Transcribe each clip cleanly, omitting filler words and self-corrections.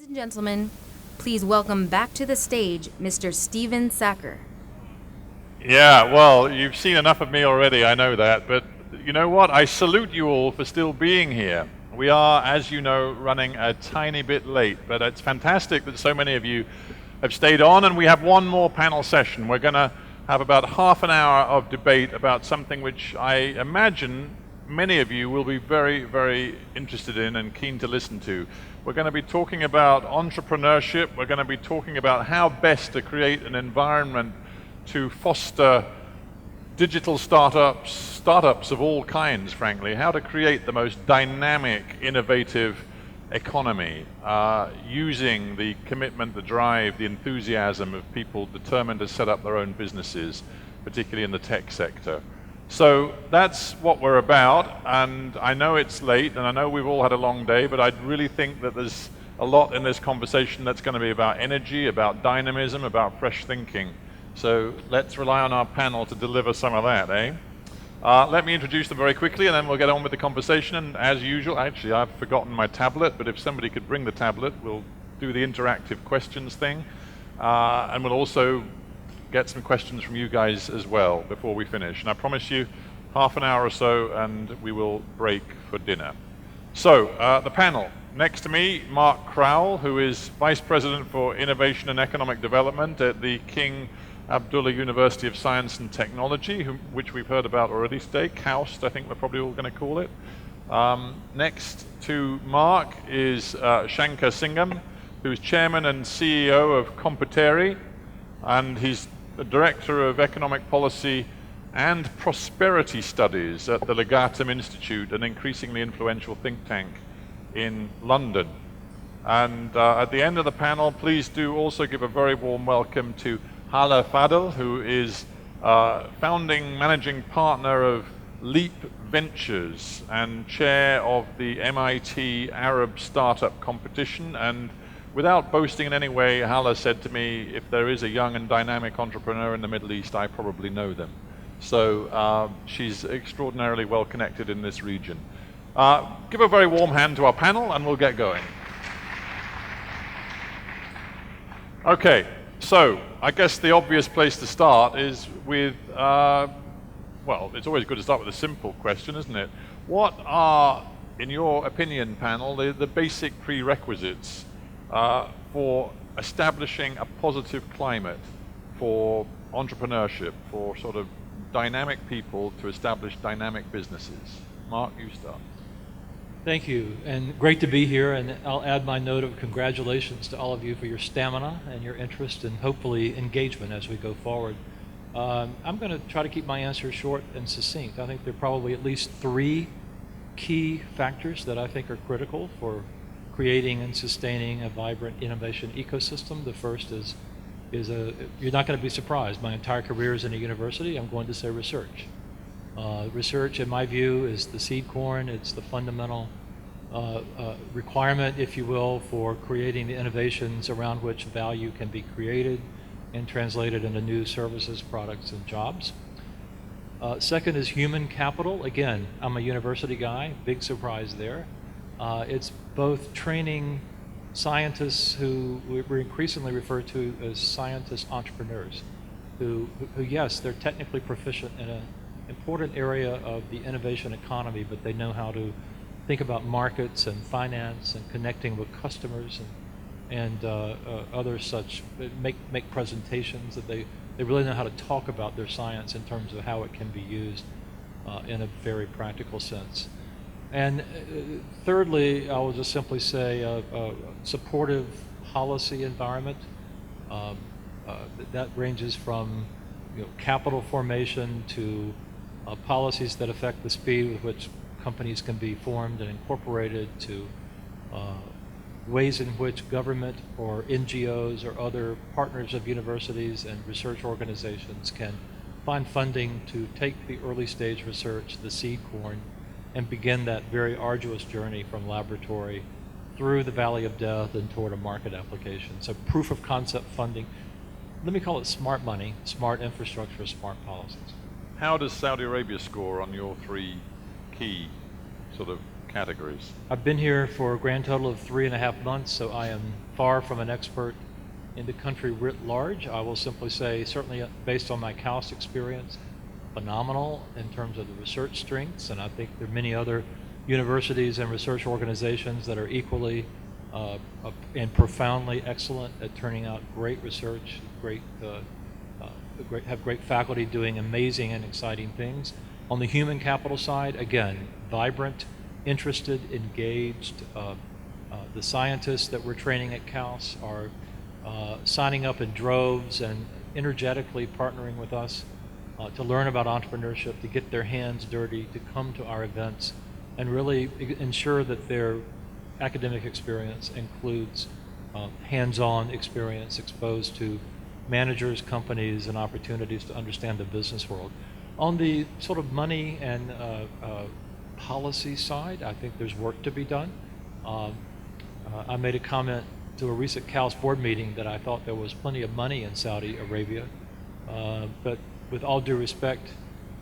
Ladies and gentlemen, please welcome back to the stage Mr. Stephen Sackur. Yeah, well, you've seen enough of me already, I know that, but you know what? I salute you all for still being here. We are, as you know, running a tiny bit late, but it's fantastic that so many of you have stayed on, and we have one more panel session. We're going to have about half an hour of debate about something which I imagine many of you will be very, very interested in and keen to listen to. We're going to be talking about entrepreneurship. We're going to be talking about how best to create an environment to foster digital startups of all kinds, frankly, how to create the most dynamic, innovative economy, using the commitment, the drive, the enthusiasm of people determined to set up their own businesses, particularly in the tech sector. So that's what we're about, and I know it's late, and I know we've all had a long day, but I really think that there's a lot in this conversation that's going to be about energy, about dynamism, about fresh thinking. So let's rely on our panel to deliver some of that, eh? Let me introduce them very quickly, and then we'll get on with the conversation. And as usual, actually, I've forgotten my tablet, but if somebody could bring the tablet, we'll do the interactive questions thing. And we'll also get some questions from you guys as well before we finish. And I promise you, half an hour or so, and we will break for dinner. So, the panel. Next to me, Mark Crowell, who is Vice President for Innovation and Economic Development at the King Abdullah University of Science and Technology, which we've heard about already today. KAUST, I think we're probably all going to call it. Next to Mark is Shanker Singham, who's Chairman and CEO of Competere, and he's the Director of Economic Policy and Prosperity Studies at the Legatum Institute, an increasingly influential think tank in London. And at the end of the panel, please do also give a very warm welcome to Hala Fadel, who is founding managing partner of Leap Ventures and chair of the MIT Arab Startup Competition. And without boasting in any way, Hala said to me, if there is a young and dynamic entrepreneur in the Middle East, I probably know them. So she's extraordinarily well connected in this region. Give a very warm hand to our panel and we'll get going. Okay, so I guess the obvious place to start is with, well, it's always good to start with a simple question, isn't it? What are, in your opinion, panel, the basic prerequisites for establishing a positive climate for entrepreneurship, for sort of dynamic people to establish dynamic businesses? Mark, you start. Thank you, and great to be here, and I'll add my note of congratulations to all of you for your stamina and your interest and hopefully engagement as we go forward. I'm going to try to keep my answer short and succinct. I think there are probably at least three key factors that I think are critical for creating and sustaining a vibrant innovation ecosystem. The first is you're not going to be surprised. My entire career is in a university. I'm going to say research. Research, in my view, is the seed corn. It's the fundamental requirement, if you will, for creating the innovations around which value can be created and translated into new services, products, and jobs. Second is human capital. Again, I'm a university guy, big surprise there. It's both training scientists who we increasingly refer to as scientist entrepreneurs, who yes, they're technically proficient in an important area of the innovation economy, but they know how to think about markets and finance and connecting with customers and other such, make presentations, that they really know how to talk about their science in terms of how it can be used in a very practical sense. And thirdly, I will just simply say a supportive policy environment. That ranges from capital formation to policies that affect the speed with which companies can be formed and incorporated, to ways in which government or NGOs or other partners of universities and research organizations can find funding to take the early stage research, the seed corn, and begin that very arduous journey from laboratory through the valley of death and toward a market application. So proof of concept funding. Let me call it smart money, smart infrastructure, smart policies. How does Saudi Arabia score on your three key sort of categories? I've been here for a grand total of 3.5 months, so I am far from an expert in the country writ large. I will simply say, certainly based on my KAUST experience, phenomenal in terms of the research strengths, and I think there are many other universities and research organizations that are equally and profoundly excellent at turning out great research, have great faculty doing amazing and exciting things. On the human capital side, again, vibrant, interested, engaged. The scientists that we're training at KAUST are signing up in droves and energetically partnering with us to learn about entrepreneurship, to get their hands dirty, to come to our events, and really ensure that their academic experience includes hands-on experience exposed to managers, companies, and opportunities to understand the business world. On the sort of money and policy side, I think there's work to be done. I made a comment to a recent KAUST board meeting that I thought there was plenty of money in Saudi Arabia, but with all due respect,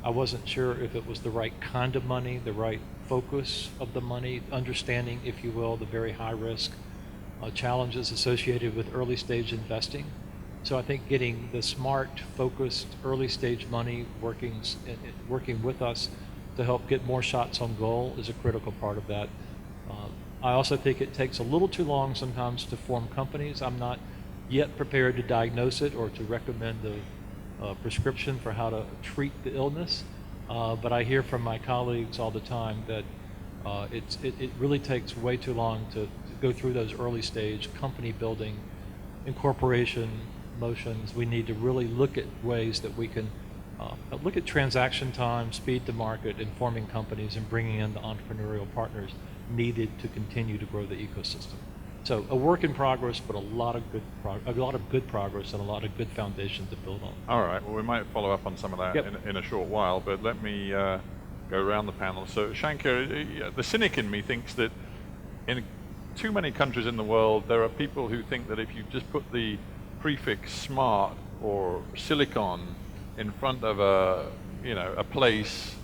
I wasn't sure if it was the right kind of money, the right focus of the money, understanding, if you will, the very high risk challenges associated with early stage investing. So I think getting the smart, focused, early stage money working with us to help get more shots on goal is a critical part of that. I also think it takes a little too long sometimes to form companies. I'm not yet prepared to diagnose it or to recommend the prescription for how to treat the illness, but I hear from my colleagues all the time that it really takes way too long to go through those early stage company building, incorporation motions. We need to really look at ways that we can look at transaction time, speed to market, and forming companies and bringing in the entrepreneurial partners needed to continue to grow the ecosystem. So a work in progress, but a lot of good progress and a lot of good foundation to build on. All right. Well, we might follow up on some of that in a short while, but let me go around the panel. So Shanker, the cynic in me thinks that in too many countries in the world, there are people who think that if you just put the prefix smart or silicon in front of a place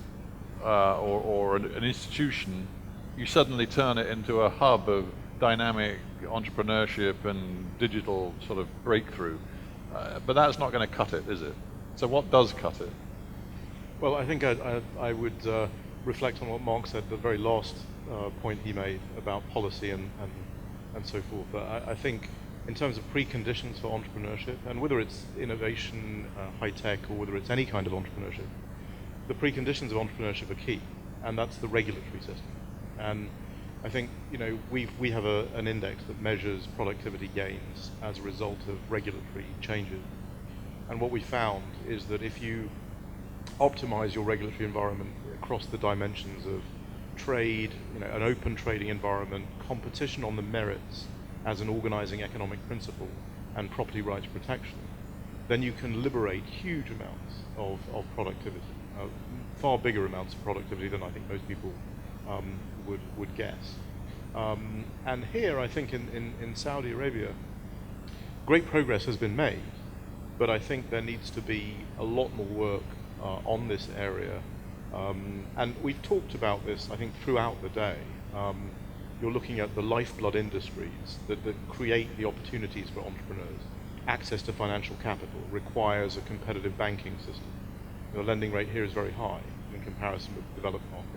or an institution, you suddenly turn it into a hub of dynamic entrepreneurship and digital sort of breakthrough. But that's not going to cut it, is it? So what does cut it? Well, I think I would reflect on what Mark said, the very last point he made about policy and so forth. I think in terms of preconditions for entrepreneurship, and whether it's innovation, high tech, or whether it's any kind of entrepreneurship, the preconditions of entrepreneurship are key, and that's the regulatory system. And I think we have an index that measures productivity gains as a result of regulatory changes. And what we found is that if you optimize your regulatory environment across the dimensions of trade, an open trading environment, competition on the merits as an organizing economic principle, and property rights protection, then you can liberate huge amounts of productivity, far bigger amounts of productivity than I think most people would guess. And here, I think in Saudi Arabia, great progress has been made, but I think there needs to be a lot more work on this area. And we've talked about this, I think, throughout the day. You're looking at the lifeblood industries that create the opportunities for entrepreneurs. Access to financial capital requires a competitive banking system. The lending rate here is very high in comparison with developed markets.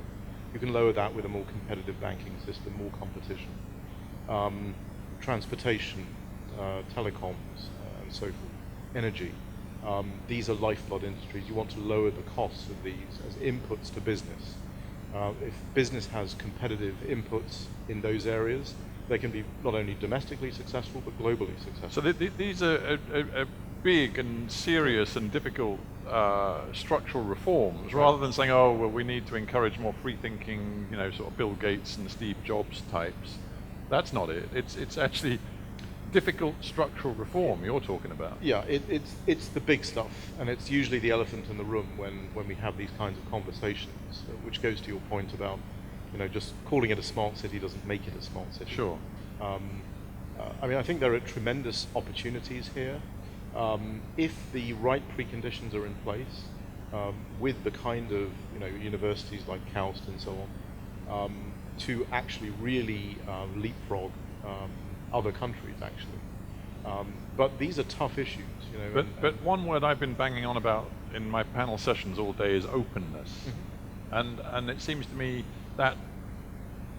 You can lower that with a more competitive banking system, more competition. Transportation, telecoms, and so forth, energy. These are lifeblood industries. You want to lower the costs of these as inputs to business. If business has competitive inputs in those areas, they can be not only domestically successful, but globally successful. So these are big and serious and difficult structural reforms, rather than saying, oh, well, we need to encourage more free thinking, sort of Bill Gates and Steve Jobs types. That's not it. It's actually difficult structural reform you're talking about. Yeah, it's the big stuff, and it's usually the elephant in the room when we have these kinds of conversations, which goes to your point about, just calling it a smart city doesn't make it a smart city. Sure. I think there are tremendous opportunities here. If the right preconditions are in place, with the kind of universities like KAUST and so on, to actually really leapfrog other countries, actually. But these are tough issues, you know. But one word I've been banging on about in my panel sessions all day is openness. And it seems to me that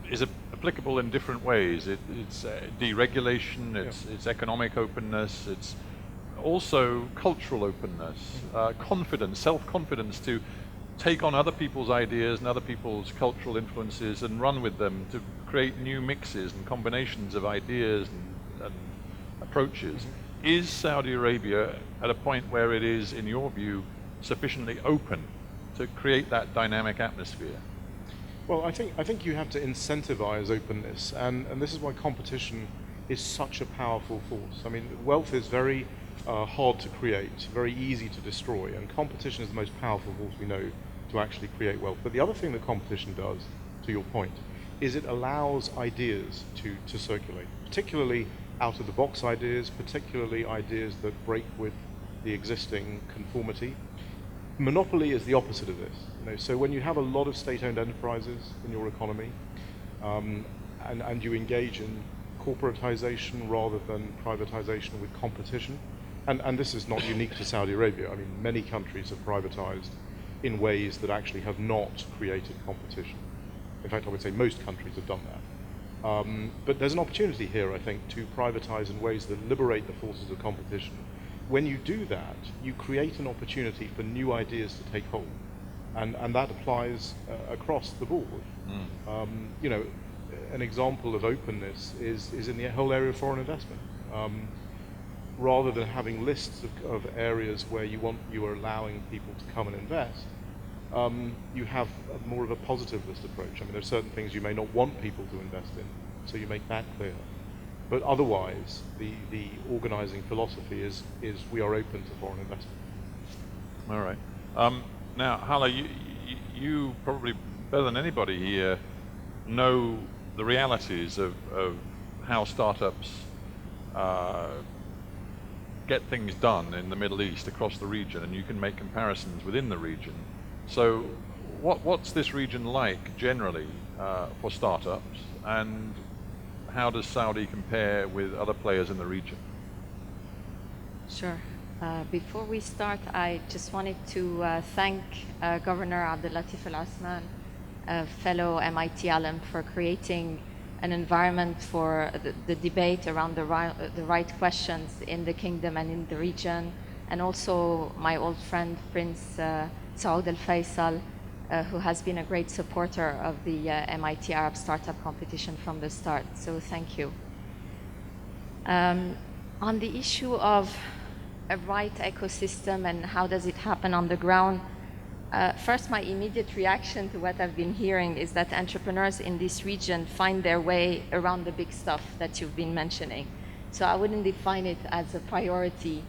is applicable in different ways. It's deregulation, it's economic openness, it's also cultural openness, confidence, self-confidence to take on other people's ideas and other people's cultural influences and run with them to create new mixes and combinations of ideas and approaches. Is Saudi Arabia at a point where it is, in your view, sufficiently open to create that dynamic atmosphere? Well, I think you have to incentivize openness, and this is why competition is such a powerful force. I mean, wealth is very hard to create, very easy to destroy, and competition is the most powerful force we know to actually create wealth. But the other thing that competition does, to your point, is it allows ideas to circulate, particularly out-of-the-box ideas, particularly ideas that break with the existing conformity. Monopoly is the opposite of this. You know, so when you have a lot of state-owned enterprises in your economy, and you engage in corporatization rather than privatization with competition, and this is not unique to Saudi Arabia. I mean, many countries have privatized in ways that actually have not created competition. In fact, I would say most countries have done that. But there's an opportunity here, I think, to privatize in ways that liberate the forces of competition. When you do that, you create an opportunity for new ideas to take hold, and that applies across the board. You know, an example of openness is in the whole area of foreign investment. Rather than having lists of areas where you are allowing people to come and invest, you have more of a positive list approach. I mean, there are certain things you may not want people to invest in, so you make that clear. But otherwise, the organizing philosophy is we are open to foreign investment. All right. Now, Hala, you probably better than anybody here know the realities of how startups get things done in the Middle East across the region, and you can make comparisons within the region. So what's this region like generally for startups, and how does Saudi compare with other players in the region? Sure. Before we start, I just wanted to thank Governor Abdul Latif Al-Asman, a fellow MIT alum, for creating an environment for the debate around the right questions in the kingdom and in the region, and also my old friend Prince Saud Al-Faisal, who has been a great supporter of the MIT Arab Startup Competition from the start. So thank you. On the issue of a right ecosystem and how does it happen on the ground, first, my immediate reaction to what I've been hearing is that entrepreneurs in this region find their way around the big stuff that you've been mentioning. So I wouldn't define it as a priority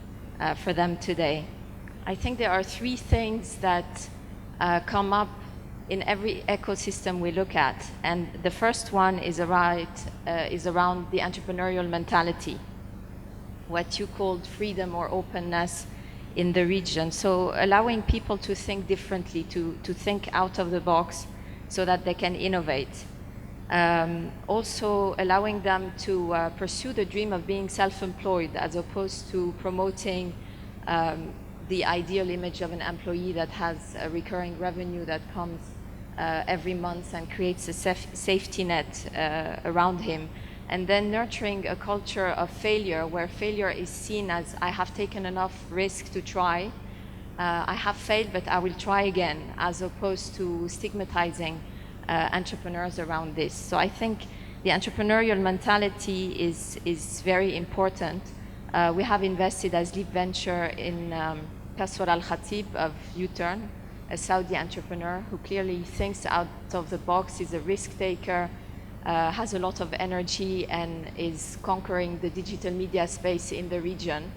for them today. I think there are three things that come up in every ecosystem we look at. And the first one is around the entrepreneurial mentality, what you called freedom or openness in the region. So allowing people to think differently, to think out of the box so that they can innovate. Also allowing them to pursue the dream of being self-employed as opposed to promoting the ideal image of an employee that has a recurring revenue that comes every month and creates a safety net around him. And then nurturing a culture of failure where failure is seen as, I have taken enough risk to try, I have failed, but I will try again, as opposed to stigmatizing entrepreneurs around this. So I think the entrepreneurial mentality is very important. We have invested as Leap Venture in Kaswar Al-Khatib of U-Turn, a Saudi entrepreneur who clearly thinks out of the box, is a risk taker, has a lot of energy, and is conquering the digital media space in the region.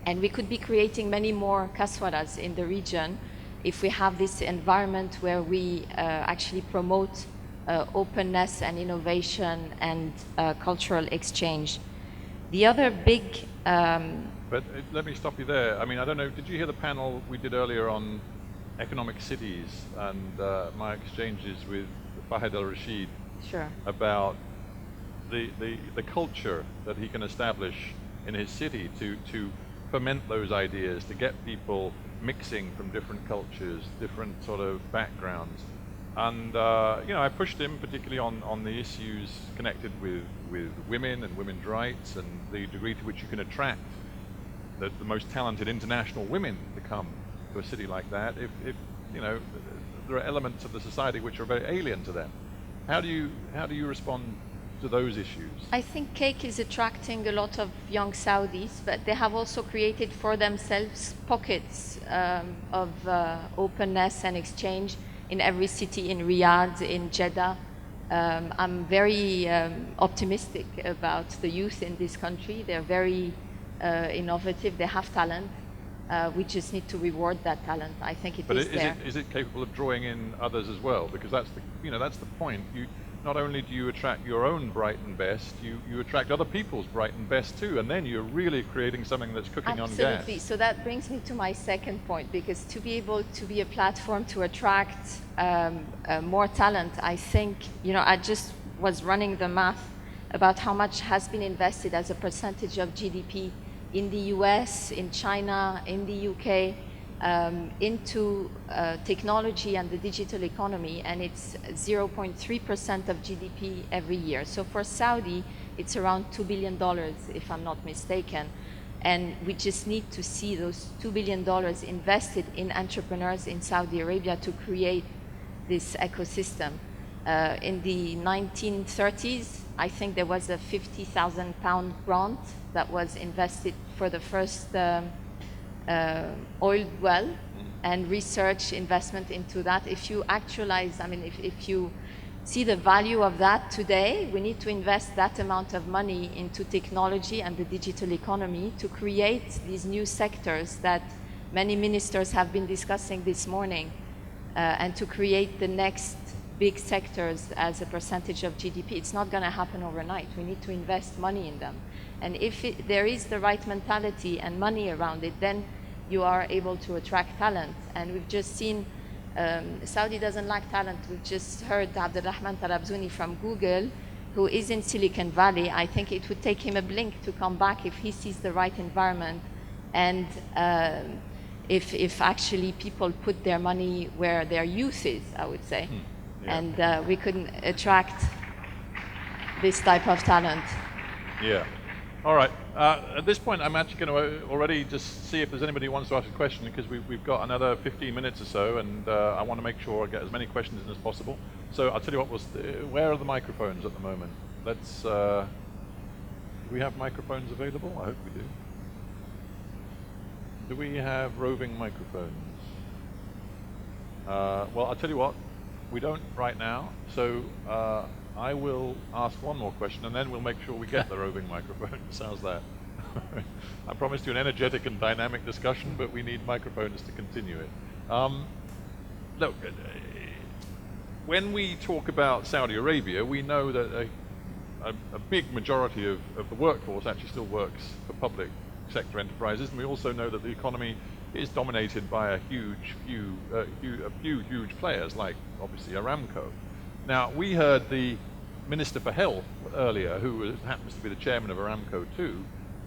And we could be creating many more Kaswaras in the region if we have this environment where we actually promote openness and innovation and cultural exchange. The other big... But let me stop you there. I mean, I don't know, did you hear the panel we did earlier on economic cities and my exchanges with Fahad al-Rashid? Sure. about the culture that he can establish in his city to ferment those ideas, to get people mixing from different cultures, different sort of backgrounds. And I pushed him particularly on the issues connected with women and women's rights, and the degree to which you can attract the most talented international women to come to a city like that if there are elements of the society which are very alien to them. How do you respond to those issues? I think Cake is attracting a lot of young Saudis, but they have also created for themselves pockets of openness and exchange in every city, in Riyadh, in Jeddah. I'm very optimistic about the youth in this country. They're very innovative, they have talent. We just need to reward that talent. I think it is there. Is it capable of drawing in others as well? Because that's the point. Not only do you attract your own bright and best, you attract other people's bright and best too, and then you're really creating something that's cooking on gas. Absolutely. So that brings me to my second point, because to be able to be a platform to attract more talent, I think, I just was running the math about how much has been invested as a percentage of GDP in the US, in China, in the UK, into technology and the digital economy, and it's 0.3% of GDP every year. So for Saudi, it's around $2 billion, if I'm not mistaken. And we just need to see those $2 billion invested in entrepreneurs in Saudi Arabia to create this ecosystem. In the 1930s, I think there was a £50,000 grant that was invested for the first oil well, and research investment into that. If you actualize, if you see the value of that today, we need to invest that amount of money into technology and the digital economy to create these new sectors that many ministers have been discussing this morning, and to create the next big sectors as a percentage of GDP. It's not going to happen overnight. We need to invest money in them. And if there is the right mentality and money around it, then you are able to attract talent. And we've just seen, Saudi doesn't lack talent. We've just heard Abdulrahman Tarabzuni from Google, who is in Silicon Valley. I think it would take him a blink to come back if he sees the right environment, and if actually people put their money where their youth is, I would say. Yeah. And we couldn't attract this type of talent. Yeah. All right. At this point, I'm actually going to already just see if there's anybody who wants to ask a question, because we've got another 15 minutes or so, and I want to make sure I get as many questions in as possible. So I'll tell you what, where are the microphones at the moment? Let's, do we have microphones available? I hope we do. Do we have roving microphones? Well, I'll tell you what, we don't right now, so I will ask one more question, and then we'll make sure we get the roving microphone. Sounds that? I promised you an energetic and dynamic discussion, but we need microphones to continue it. Look, when we talk about Saudi Arabia, we know that a big majority of the workforce actually still works for public sector enterprises, and we also know that the economy is dominated by a few huge players, like obviously Aramco. Now, we heard the Minister for Health earlier, who happens to be the chairman of Aramco too,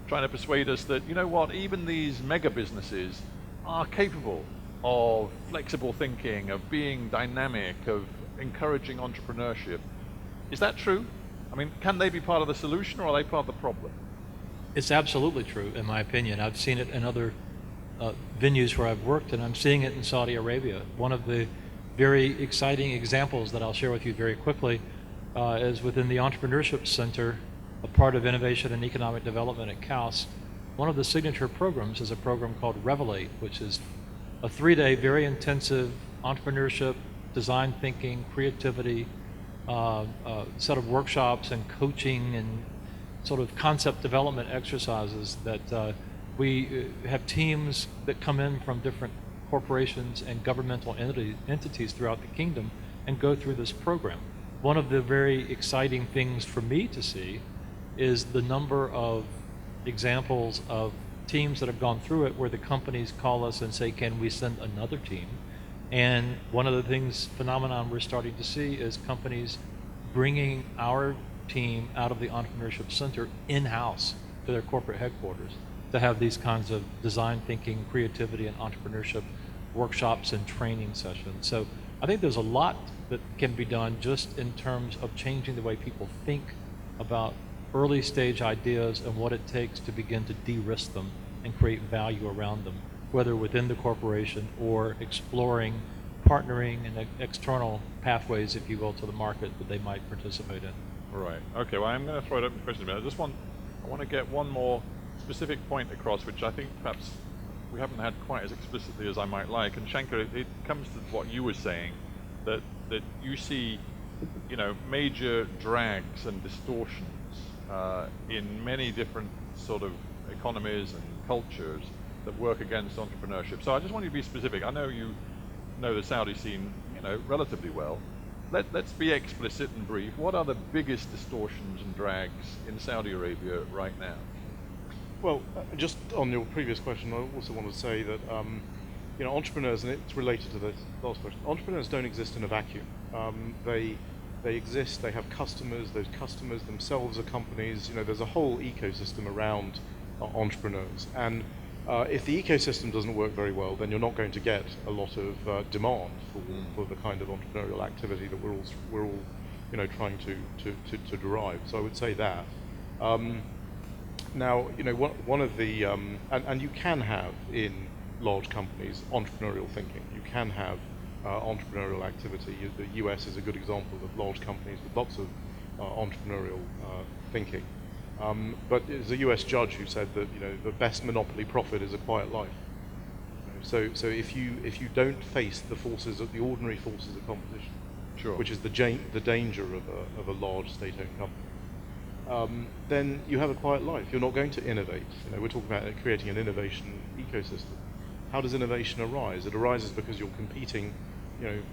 trying to persuade us that, you know what, even these mega businesses are capable of flexible thinking, of being dynamic, of encouraging entrepreneurship. Is that true? I mean, can they be part of the solution, or are they part of the problem? It's absolutely true, in my opinion. I've seen it in other venues where I've worked, and I'm seeing it in Saudi Arabia. One of the very exciting examples that I'll share with you very quickly is within the Entrepreneurship Center, a part of Innovation and Economic Development at KAUST. One of the signature programs is a program called Revelate, which is a 3-day, very intensive entrepreneurship, design thinking, creativity, set of workshops and coaching and sort of concept development exercises that we have teams that come in from different corporations and governmental entities throughout the kingdom and go through this program. One of the very exciting things for me to see is the number of examples of teams that have gone through it where the companies call us and say, can we send another team? And one of the phenomenon we're starting to see is companies bringing our team out of the Entrepreneurship Center in-house to their corporate headquarters to have these kinds of design thinking, creativity, and entrepreneurship workshops and training sessions. So I think there's a lot that can be done just in terms of changing the way people think about early stage ideas and what it takes to begin to de-risk them and create value around them, whether within the corporation or exploring partnering and external pathways, if you will, to the market that they might participate in. Right. Okay. Well, I'm going to throw it open for questions. I want to get one more specific point across, which I think perhaps we haven't had quite as explicitly as I might like. And Shanker, it comes to what you were saying, that you see, major drags and distortions in many different sort of economies and cultures that work against entrepreneurship. So I just want you to be specific. I know you know the Saudi scene, relatively well. Let's be explicit and brief. What are the biggest distortions and drags in Saudi Arabia right now? Well, just on your previous question, I also want to say that entrepreneurs, and it's related to the last question, entrepreneurs don't exist in a vacuum. They exist, they have customers, those customers themselves are companies, there's a whole ecosystem around entrepreneurs. And if the ecosystem doesn't work very well, then you're not going to get a lot of demand for the kind of entrepreneurial activity that we're all trying to derive. So I would say that. Now, one of the and you can have in large companies entrepreneurial thinking. You can have entrepreneurial activity. The US is a good example of large companies with lots of entrepreneurial thinking. But there's a US judge who said that the best monopoly profit is a quiet life. So if you don't face the ordinary forces of competition, sure, which is the danger of a large state-owned company, then you have a quiet life. You're not going to innovate. We're talking about creating an innovation ecosystem. How does innovation arise? It arises because you're competing,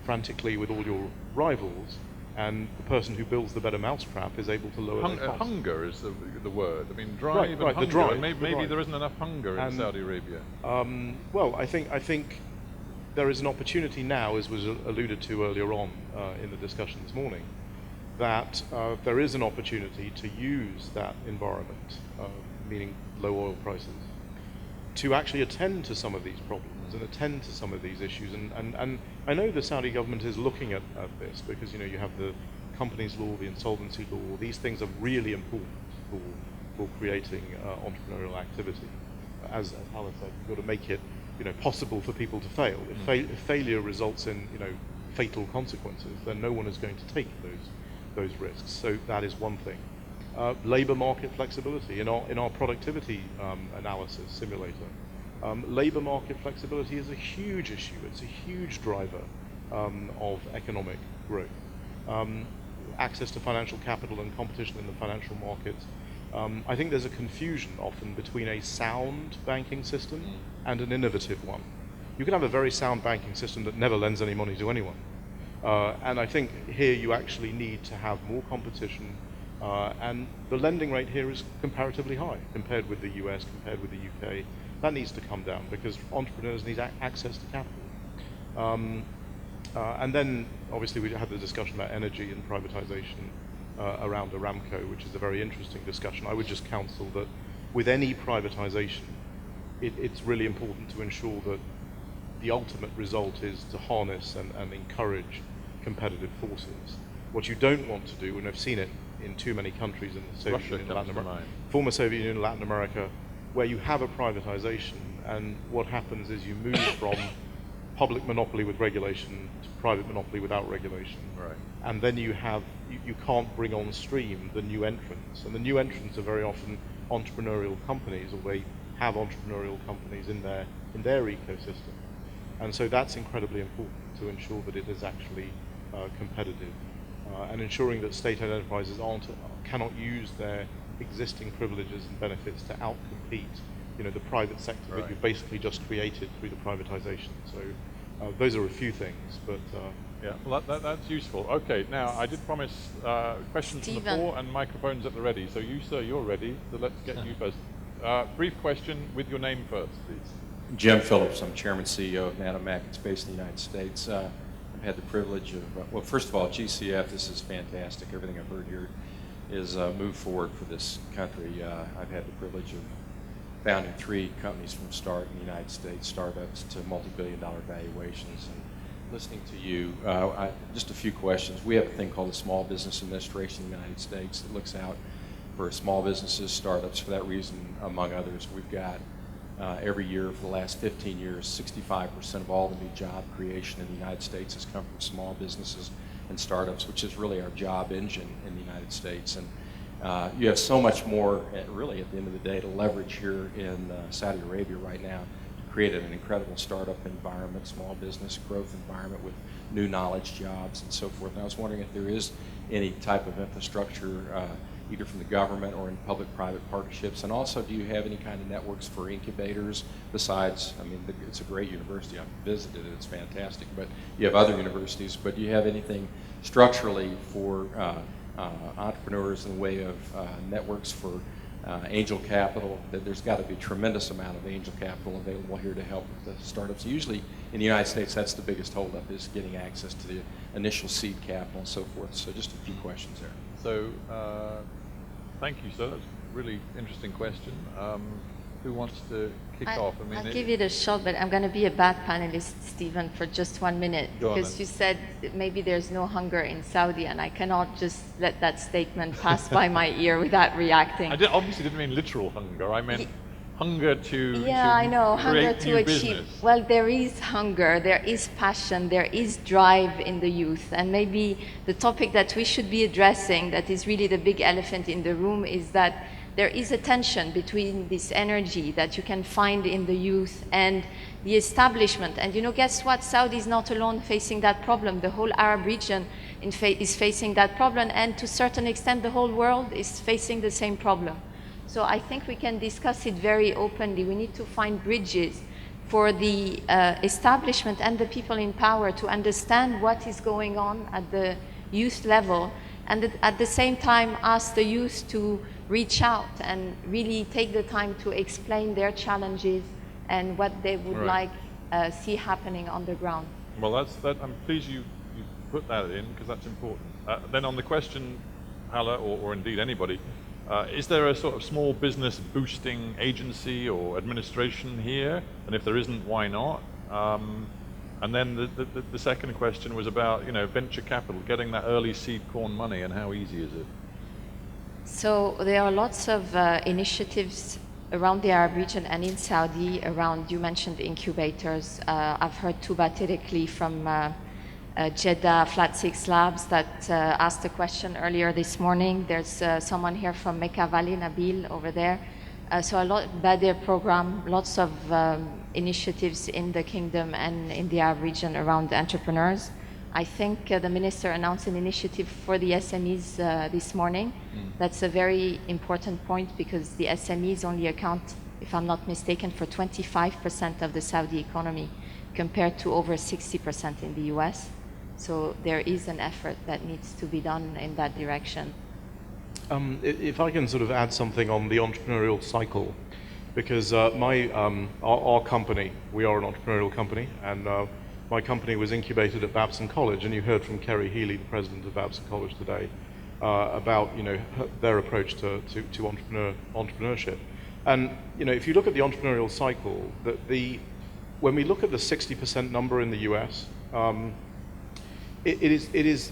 frantically with all your rivals, and the person who builds the better mousetrap is able to lower their costs. Hunger is the word. I mean, drive right, and hunger. The drive. Maybe there isn't enough hunger in Saudi Arabia. Well, I think there is an opportunity now, as was alluded to earlier on in the discussion this morning, that there is an opportunity to use that environment, meaning low oil prices, to actually attend to some of these problems and attend to some of these issues. And I know the Saudi government is looking at this because you have the companies law, the insolvency law. These things are really important for creating entrepreneurial activity. As Hala said, you've got to make it possible for people to fail. If failure results in fatal consequences, then no one is going to take those risks. So that is one thing. Labor market flexibility. In our productivity analysis simulator, labor market flexibility is a huge issue. It's a huge driver of economic growth. Access to financial capital and competition in the financial markets. I think there's a confusion often between a sound banking system and an innovative one. You can have a very sound banking system that never lends any money to anyone. And I think here you actually need to have more competition, and the lending rate here is comparatively high compared with the US, compared with the UK. That needs to come down because entrepreneurs need access to capital. And then obviously we had the discussion about energy and privatization around Aramco, which is a very interesting discussion. I would just counsel that with any privatization, it's really important to ensure that the ultimate result is to harness and encourage competitive forces. What you don't want to do, and I've seen it in too many countries in the Soviet Union, Latin America, former Soviet Union, Latin America, where you have a privatization, and what happens is you move from public monopoly with regulation to private monopoly without regulation. Right. And then you can't bring on stream the new entrants, and the new entrants are very often entrepreneurial companies, or they have entrepreneurial companies in their ecosystem. And so that's incredibly important to ensure that it is actually competitive, and ensuring that state-owned enterprises cannot use their existing privileges and benefits to outcompete the private sector that you've basically just created through the privatization. So those are a few things, but yeah, well, that's useful. Okay, now I did promise questions from the floor and microphones at the ready. So you, sir, you're ready. So let's get you first. Brief question with your name first, please. Jim Phillips. I'm Chairman CEO of Nanomac. It's based in the United States. had the privilege of, well, first of all, GCF, this is fantastic. Everything I've heard here is move forward for this country. I've had the privilege of founding 3 companies from start in the United States, startups to multi-billion-dollar valuations. And listening to you, just a few questions. We have a thing called the Small Business Administration in the United States that looks out for small businesses, startups. For that reason, among others, we've got every year for the last 15 years, 65% of all the new job creation in the United States has come from small businesses and startups, which is really our job engine in the United States. And you have so much more, really, at the end of the day, to leverage here in Saudi Arabia right now to create an incredible startup environment, small business growth environment with new knowledge jobs and so forth. And I was wondering if there is any type of infrastructure, either from the government or in public-private partnerships. And also, do you have any kind of networks for incubators besides, I mean, it's a great university. I've visited it, it's fantastic, but you have other universities, but do you have anything structurally for entrepreneurs in the way of networks for angel capital? There's got to be a tremendous amount of angel capital available here to help with the startups. Usually in the United States, that's the biggest holdup, is getting access to the initial seed capital and so forth. So just a few questions there. So, thank you, sir. That's a really interesting question. Who wants to kick off? I mean, I'll give it a shot, but I'm going to be a bad panelist, Stephen, for just 1 minute. Because you said maybe there's no hunger in Saudi, and I cannot just let that statement pass by my ear without reacting. I obviously didn't mean literal hunger. I meant hunger to I know, hunger to achieve. Business. Well, there is hunger, there is passion, there is drive in the youth. And maybe the topic that we should be addressing, that is really the big elephant in the room, is that there is a tension between this energy that you can find in the youth and the establishment. And guess what? Saudi is not alone facing that problem. The whole Arab region is facing that problem, and to a certain extent, the whole world is facing the same problem. So I think we can discuss it very openly. We need to find bridges for the establishment and the people in power to understand what is going on at the youth level, and at the same time ask the youth to reach out and really take the time to explain their challenges and what they would like see happening on the ground. Well, I'm pleased you put that in, because that's important. Then on the question, Hala, or indeed anybody, is there a sort of small business boosting agency or administration here? And if there isn't, why not? And then the second question was about venture capital, getting that early seed corn money, and how easy is it? So there are lots of initiatives around the Arab region and in Saudi around, you mentioned incubators. I've heard Tuba Tirikli from Jeddah Flat 6 Labs that asked a question earlier this morning. There's someone here from Mecca Valley, Nabil, over there. So a lot, Badir program, lots of initiatives in the kingdom and in the Arab region around entrepreneurs. I think the minister announced an initiative for the SMEs this morning. That's a very important point, because the SMEs only account, if I'm not mistaken, for 25% of the Saudi economy, compared to over 60% in the US. So there is an effort that needs to be done in that direction. If I can sort of add something on the entrepreneurial cycle, because our company, we are an entrepreneurial company, and my company was incubated at Babson College, and you heard from Kerry Healy, the president of Babson College today, about their approach to entrepreneurship. And if you look at the entrepreneurial cycle, when we look at the 60% number in the US, it is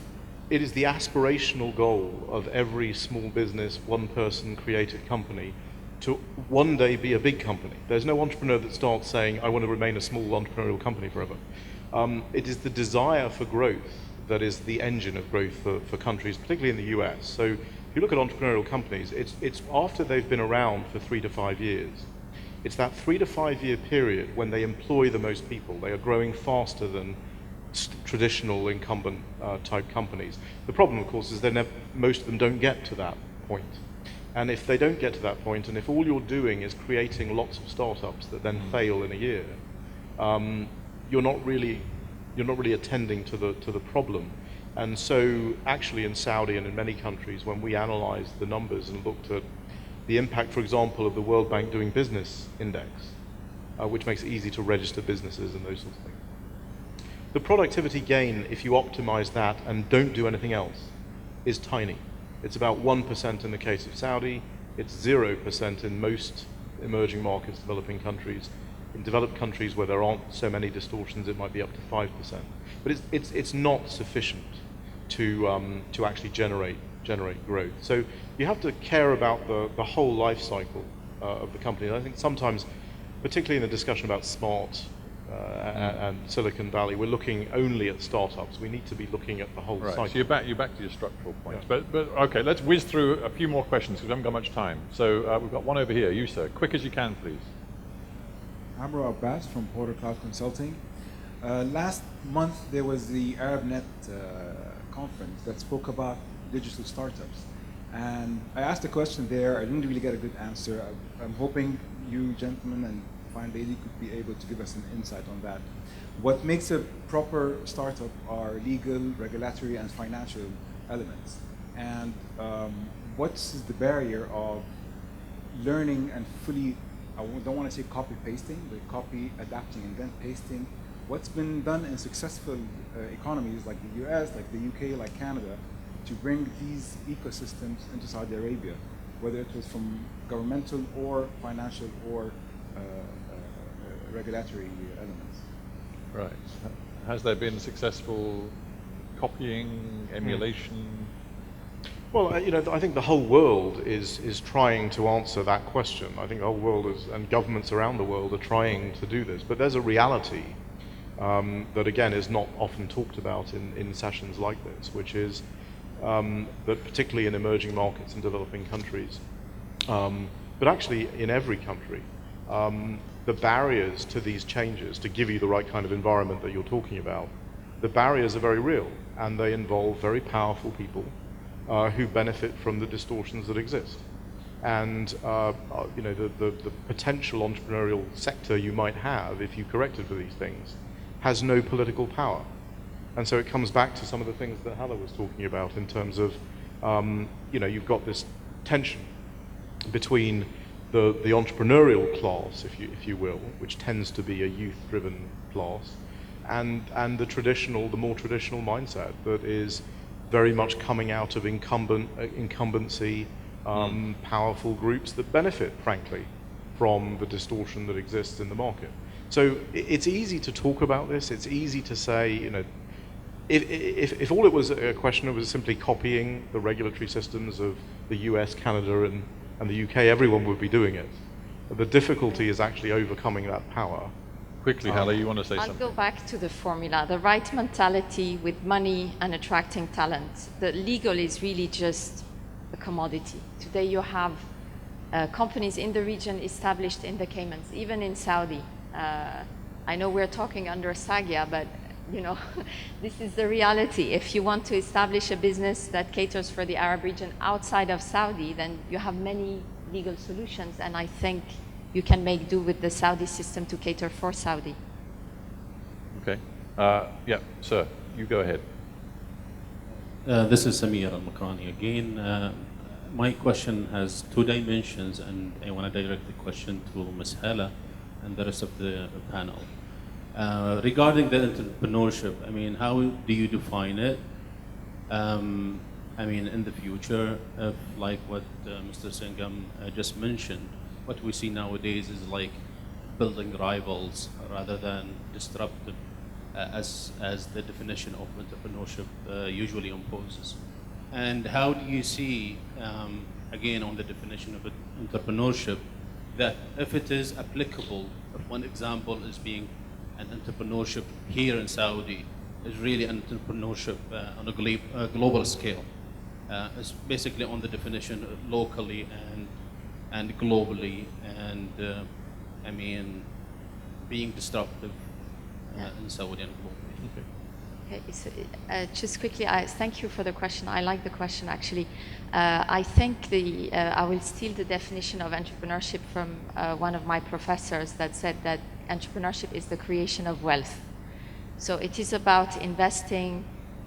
the aspirational goal of every small business, one person created company to one day be a big company. There's no entrepreneur that starts saying, I want to remain a small entrepreneurial company forever. It is the desire for growth that is the engine of growth for countries, particularly in the US. So if you look at entrepreneurial companies, it's after they've been around for 3 to 5 years. It's that 3 to 5 year period when they employ the most people. They are growing faster than traditional incumbent type companies. The problem, of course, is most of them don't get to that point. And if they don't get to that point, and if all you're doing is creating lots of startups that then fail in a year, you're not really attending to the problem. And so actually in Saudi and in many countries, when we analyzed the numbers and looked at the impact, for example, of the World Bank Doing Business Index, which makes it easy to register businesses and those sorts of things, The productivity gain, if you optimize that and don't do anything else, is tiny. It's about 1% in the case of Saudi. It's 0% in most emerging markets, developing countries. In developed countries where there aren't so many distortions, it might be up to 5%. But it's not sufficient to actually generate growth. So you have to care about the whole life cycle of the company. And I think sometimes, particularly in the discussion about smart and Silicon Valley, we're looking only at startups. We need to be looking at the whole cycle. So you're back to your structural points. Yeah. But okay, let's whiz through a few more questions because we haven't got much time. So we've got one over here. You, sir, quick as you can, please. Amro Abbas from Porter Cloud Consulting. Last month there was the ArabNet conference that spoke about digital startups. And I asked a question there, I didn't really get a good answer. I'm hoping you gentlemen and fine lady could be able to give us an insight on that. What makes a proper startup are legal, regulatory, and financial elements. And what's the barrier of learning and fully, I don't want to say copy pasting, but copy, adapting, and then pasting. What's been done in successful economies like the US, like the UK, like Canada, to bring these ecosystems into Saudi Arabia, whether it was from governmental or financial or regulatory elements. Right. Has there been successful copying, emulation? Well, I think the whole world is trying to answer that question. I think the whole world and governments around the world are trying to do this. But there's a reality that, again, is not often talked about in sessions like this, which is that particularly in emerging markets and developing countries, but actually in every country, the barriers to these changes, to give you the right kind of environment that you're talking about, the barriers are very real, and they involve very powerful people who benefit from the distortions that exist. And the potential entrepreneurial sector you might have, if you corrected for these things, has no political power. And so it comes back to some of the things that Hala was talking about in terms of, you've got this tension between the entrepreneurial class, if you will, which tends to be a youth-driven class, and the more traditional mindset that is very much coming out of incumbency, powerful groups that benefit, frankly, from the distortion that exists in the market. So it's easy to talk about this. It's easy to say, if all it was a question of was simply copying the regulatory systems of the US, Canada, and the UK, everyone would be doing it. The difficulty is actually overcoming that power. Quickly, Hala, you want to say something? I'll go back to the formula. The right mentality with money and attracting talent. The legal is really just a commodity. Today you have companies in the region established in the Caymans, even in Saudi. I know we're talking under SAGIA, but this is the reality. If you want to establish a business that caters for the Arab region outside of Saudi, then you have many legal solutions, and I think you can make do with the Saudi system to cater for Saudi. Okay. Yeah, sir, you go ahead. This is Samir Al-Makrani again. My question has two dimensions, and I want to direct the question to Ms. Hala and the rest of the panel. Regarding the entrepreneurship, how do you define it? In the future, if, like what Mr. Singham just mentioned, what we see nowadays is like building rivals rather than disruptive, as the definition of entrepreneurship usually imposes. And how do you see, again, on the definition of entrepreneurship, that if it is applicable, if one example is being an entrepreneurship here in Saudi, is really an entrepreneurship on a global scale. It's basically on the definition locally and globally, and being disruptive in Saudi and globally. Okay, so just quickly, thank you for the question. I like the question, actually. I think I will steal the definition of entrepreneurship from one of my professors that said that entrepreneurship is the creation of wealth. So it is about investing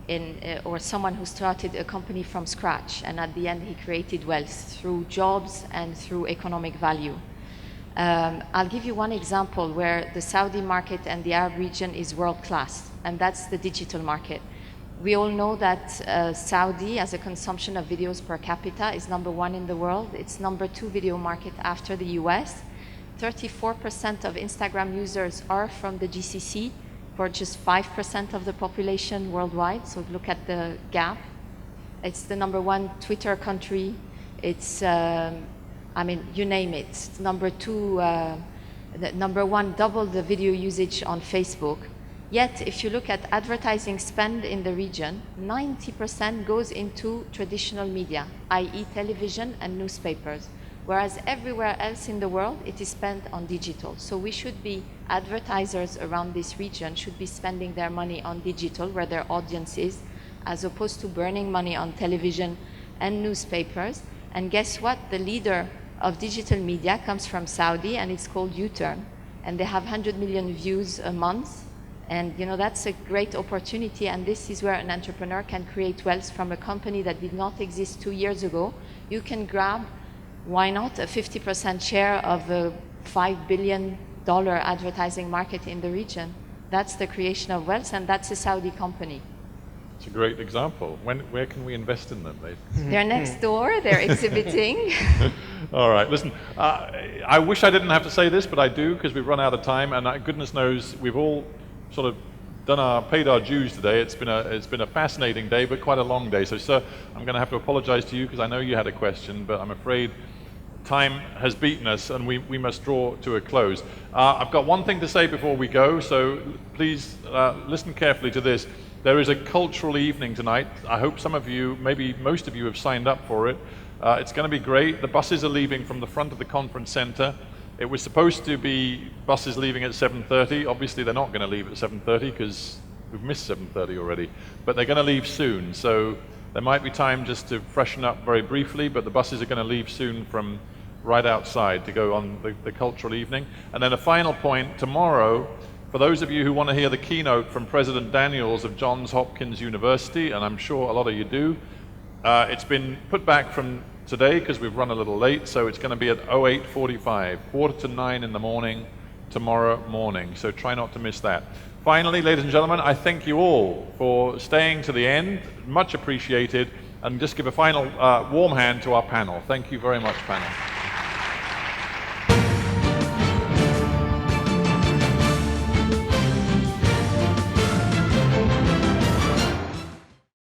in, or someone who started a company from scratch, and at the end he created wealth through jobs and through economic value. I'll give you one example where the Saudi market and the Arab region is world-class, and that's the digital market. We all know that Saudi, as a consumption of videos per capita, is #1 in the world. It's #2 video market after the US. 34% of Instagram users are from the GCC, for just 5% of the population worldwide, so look at the gap. It's the #1 Twitter country. It's, I mean, you name it. It's #1 double the video usage on Facebook. Yet, if you look at advertising spend in the region, 90% goes into traditional media, i.e. television and newspapers, whereas everywhere else in the world, it is spent on digital. So we should be, advertisers around this region should be spending their money on digital, where their audience is, as opposed to burning money on television and newspapers. And guess what? The leader of digital media comes from Saudi, and it's called U-Turn. And they have 100 million views a month. And you know, that's a great opportunity, and this is where an entrepreneur can create wealth from a company that did not exist 2 years ago. You can grab, why not, a 50% share of a $5 billion advertising market in the region. That's the creation of wealth, and that's a Saudi company. It's a great example. Where can we invest in them? They're next door, they're exhibiting. All right, listen, I wish I didn't have to say this, but I do, because we've run out of time, and goodness knows we've all sort of paid our dues today. It's been a fascinating day, but quite a long day. So, sir, I'm going to have to apologize to you, because I know you had a question, but I'm afraid time has beaten us, and we must draw to a close. I've got one thing to say before we go, so please listen carefully to this. There is a cultural evening tonight. I hope some of you, maybe most of you, have signed up for it. It's going to be great. The buses are leaving from the front of the conference center. It was supposed to be buses leaving at 7:30. Obviously, they're not going to leave at 7:30 because we've missed 7:30 already. But they're going to leave soon. So there might be time just to freshen up very briefly, but the buses are going to leave soon from right outside to go on the cultural evening. And then a final point, tomorrow, for those of you who want to hear the keynote from President Daniels of Johns Hopkins University, and I'm sure a lot of you do, it's been put back from today because we've run a little late, so it's going to be at 08:45, 8:45 in the morning, tomorrow morning. So try not to miss that. Finally, ladies and gentlemen, I thank you all for staying to the end. Much appreciated. And just give a final warm hand to our panel. Thank you very much, panel.